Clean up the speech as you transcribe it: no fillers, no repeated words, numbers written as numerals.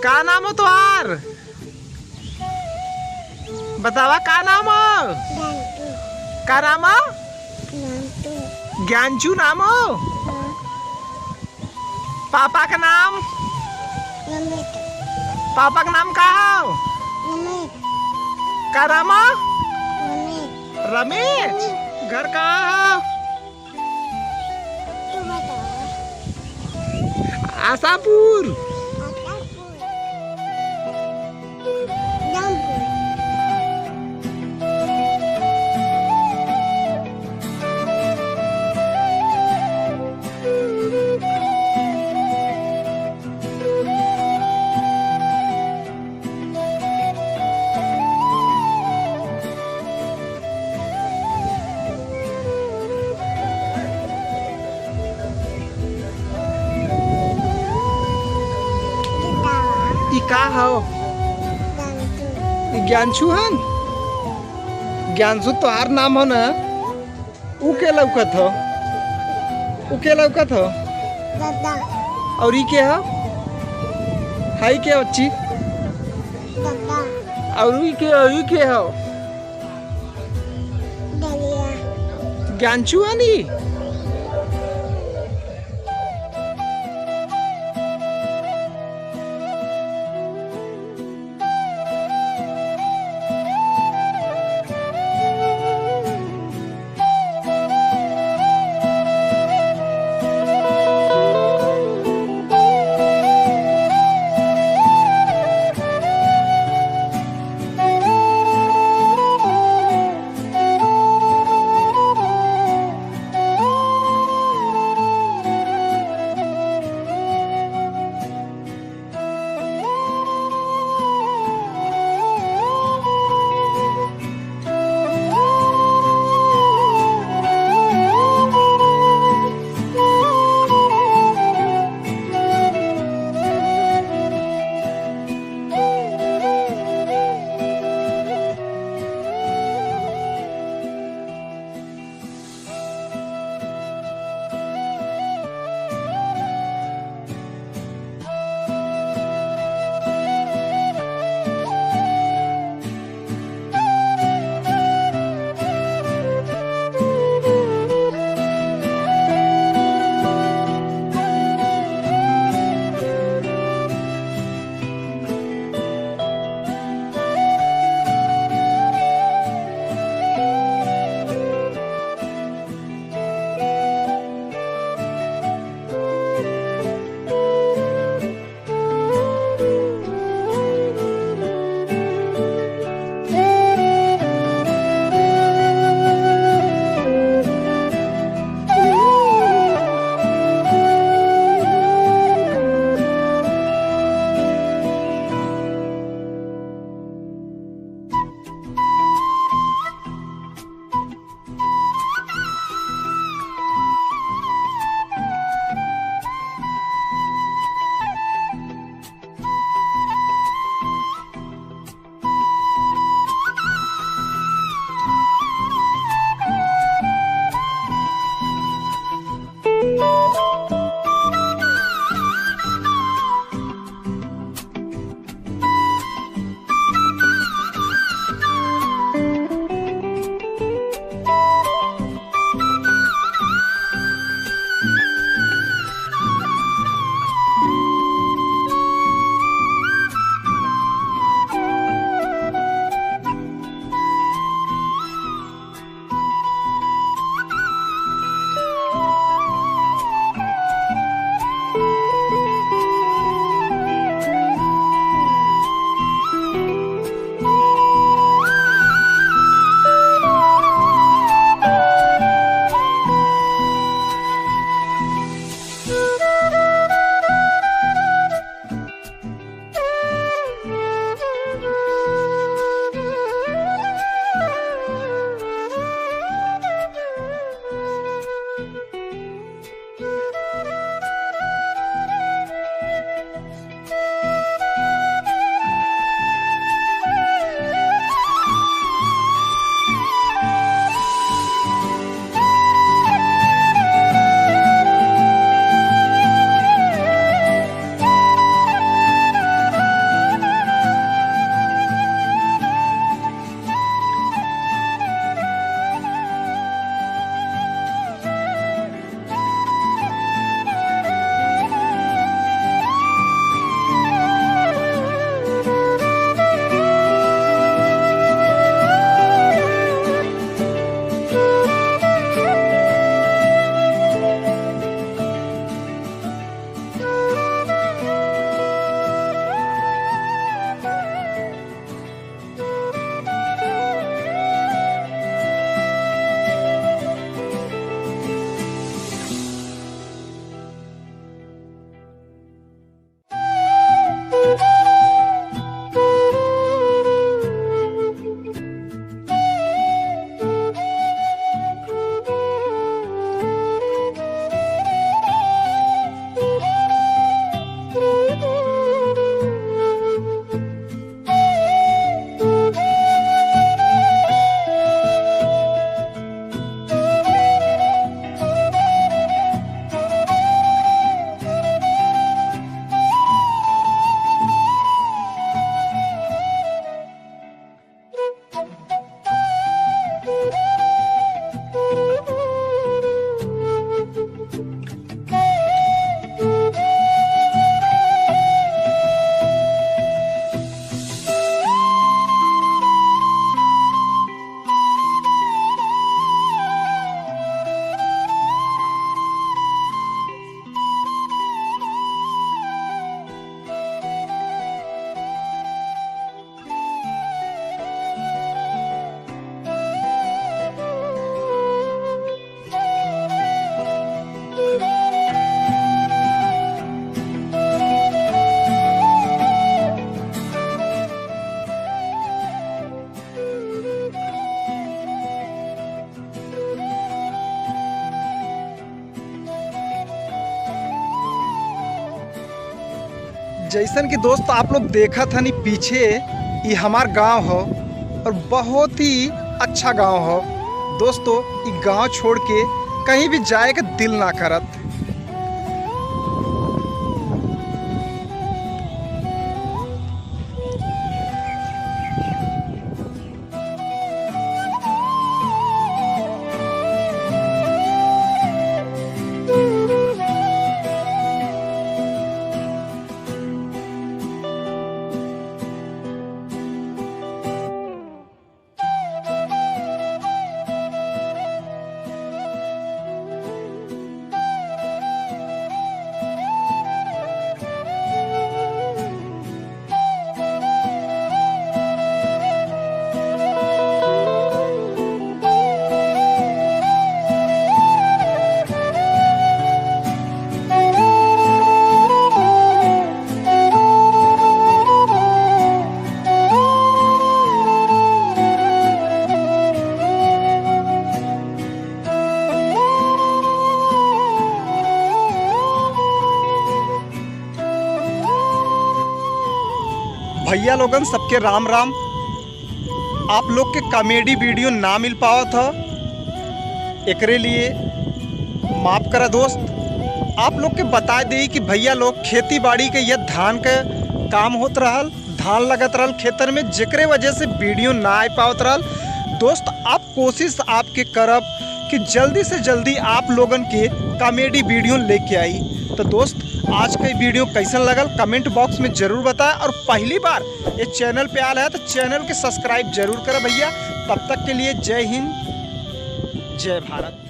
का नाम हो तुम्हार? बतावा का नाम हो? का नाम हो? ज्ञानचू नाम हो। पापा का नाम? पापा का नाम का हो? का नाम हो? रमेश। घर कहाँ हो? आशापुर। ई का हो? ज्ञानशु हन। ज्ञानशु तोहार नाम हो ना? ऊ के लौकत हो? ऊ के लौकत हो? और ई के हो? हाई के बच्ची? और ई के हो? ज्ञानशु हनी। जैसन कि दोस्त आप लोग देखा था नी पीछे, ये हमार गांव हो और बहुत ही अच्छा गांव हो दोस्तों। ये गांव छोड़ के कहीं भी जाए का दिल ना करत। भैया लोगन सबके राम राम। आप लोग के कॉमेडी वीडियो ना मिल पावा था, एकरे लिए माफ करा दोस्त। आप लोग के बता दे कि भैया लोग खेती बाड़ी के यह धान के काम होत रहल, धान लगत रहल खेतर में, जेकरे वजह से वीडियो ना आ पावत रहल। दोस्त आप कोशिश आपके करब कि जल्दी से जल्दी आप लोगन के कॉमेडी वीडियो लेके आई। तो दोस्त आज का वीडियो कैसन लगल कमेंट बॉक्स में जरूर बताएं, और पहली बार ये चैनल पे आया है तो चैनल के सब्सक्राइब जरूर करें भैया। तब तक के लिए जय हिंद, जय भारत।